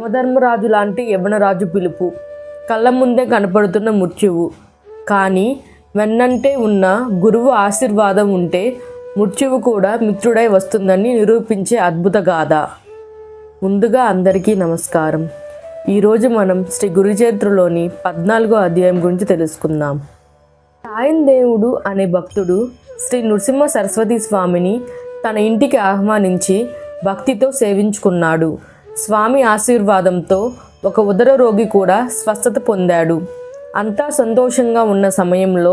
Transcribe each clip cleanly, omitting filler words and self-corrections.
యమధర్మరాజు లాంటి యవనరాజు పిలుపు, కళ్ళ ముందే కనపడుతున్న మృత్యువు. కానీ వెన్నంటే ఉన్న గురువు ఆశీర్వాదం ఉంటే మృత్యువు కూడా మిత్రుడై వస్తుందని నిరూపించే అద్భుత గాథ. ముందుగా అందరికీ నమస్కారం. ఈరోజు మనం శ్రీ గురుచరిత్రలోని 14వ అధ్యాయం గురించి తెలుసుకుందాం. సాయందేవుడు అనే భక్తుడు శ్రీ నృసింహ సరస్వతి స్వామిని తన ఇంటికి ఆహ్వానించి భక్తితో సేవించుకున్నాడు. స్వామి ఆశీర్వాదంతో ఒక ఉదర రోగి కూడా స్వస్థత పొందాడు. అంతా సంతోషంగా ఉన్న సమయంలో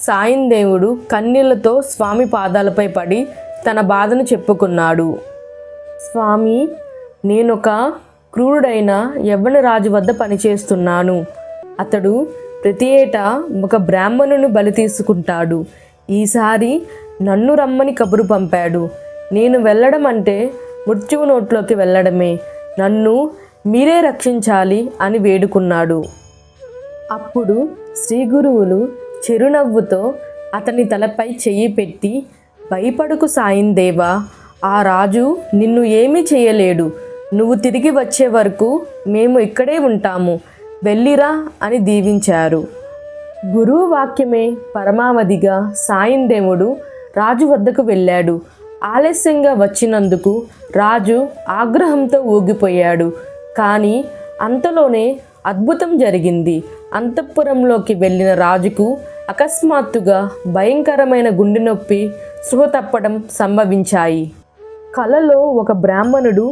సాయందేవుడు కన్నీళ్లతో స్వామి పాదాలపై పడి తన బాధను చెప్పుకున్నాడు. స్వామి, నేనొక క్రూరుడైన యవ్వన రాజు వద్ద పనిచేస్తున్నాను. అతడు ప్రతి ఏటా ఒక బ్రాహ్మణుని బలి తీసుకుంటాడు. ఈసారి నన్ను రమ్మని కబురు పంపాడు. నేను వెళ్ళడం అంటే మృత్యువు నోట్లోకి వెళ్ళడమే. నన్ను మీరే రక్షించాలి అని వేడుకున్నాడు. అప్పుడు శ్రీ గురువులు చిరునవ్వుతో అతని తలపై చెయ్యి పెట్టి, భయపడకు సాయందేవా, ఆ రాజు నిన్ను ఏమీ చేయలేడు. నువ్వు తిరిగి వచ్చే వరకు మేము ఇక్కడే ఉంటాము, వెళ్ళిరా అని దీవించారు. గురువు వాక్యమే పరమావధిగా సాయందేవుడు రాజు వద్దకు వెళ్ళాడు. ఆలస్యంగా వచ్చినందుకు రాజు ఆగ్రహంతో ఊగిపోయాడు. కానీ అంతలోనే అద్భుతం జరిగింది. అంతఃపురంలోకి వెళ్ళిన రాజుకు అకస్మాత్తుగా భయంకరమైన గుండె నొప్పి, స్పృహ తప్పడం సంభవించాయి. కలలో ఒక బ్రాహ్మణుడు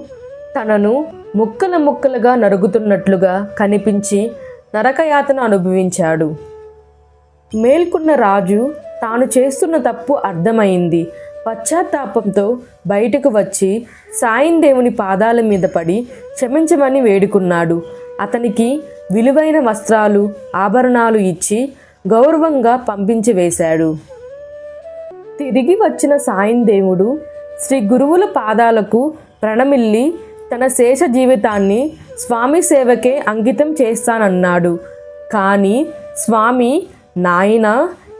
తనను ముక్కల ముక్కలుగా నరుగుతున్నట్లుగా కనిపించి నరకయాతన అనుభవించాడు. మేల్కొన్న రాజు తాను చేస్తున్న తప్పు అర్థమైంది. పశ్చాత్తాపంతో బయటకు వచ్చి సాయందేవుని పాదాల మీద పడి క్షమించమని వేడుకున్నాడు. అతనికి విలువైన వస్త్రాలు, ఆభరణాలు ఇచ్చి గౌరవంగా పంపించి వేశాడు. తిరిగి వచ్చిన సాయందేవుడు శ్రీ గురువుల పాదాలకు ప్రణమిల్లి తన శేష జీవితాన్ని స్వామి సేవకే అంకితం చేస్తానన్నాడు. కానీ స్వామి, నాయనా,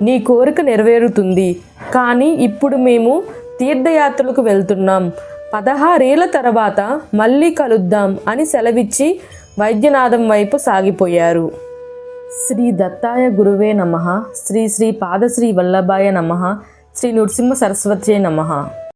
నీ కోరిక నెరవేరుతుంది. కానీ ఇప్పుడు మేము తీర్థయాత్రలకు వెళ్తున్నాం. 16 ఏళ్ల తర్వాత మళ్ళీ కలుద్దాం అని సెలవిచ్చి వైద్యనాథం వైపు సాగిపోయారు. శ్రీ దత్తాయ గురువే నమః. శ్రీ శ్రీ పాదశ్రీ వల్లభాయ నమః. శ్రీ నృసింహ సరస్వత్యై నమః.